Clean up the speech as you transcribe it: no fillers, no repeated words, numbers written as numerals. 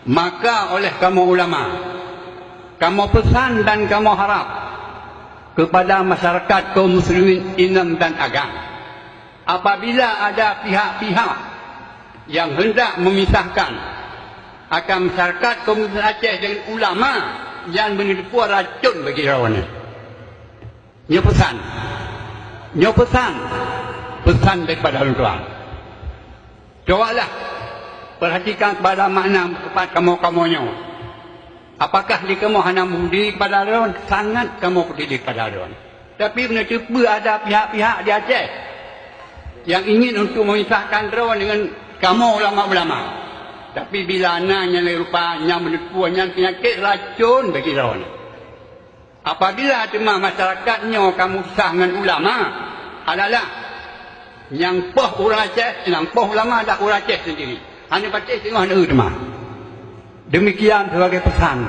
Maka oleh kamu ulama, kamu pesan dan kamu harap kepada masyarakat kaum muslimin Inam dan Agang, apabila ada pihak-pihak yang hendak memisahkan akan masyarakat kaum muslimin Aceh dengan ulama yang menipu racun bagi rawan. Nyo pesan daripada tuan. Cobalah perhatikan kepada makna kepada kamu-kamunya. Apakah di kamu hanya berdiri kepada rawan? Sangat kamu berdiri kepada rawan. Tapi benda tiba ada pihak-pihak di Aceh yang ingin untuk memisahkan rawan dengan kamu ulama-ulama. Tapi bila nanya rupanya menipuannya penyakit racun bagi rawan. Apabila cuma masyarakatnya kamu sah dengan ulama, halalah yang poh orang Aceh, yang poh ulama ada orang Aceh sendiri. Hanya Aceh tengok hanya demam. Demikian sebagai pesan.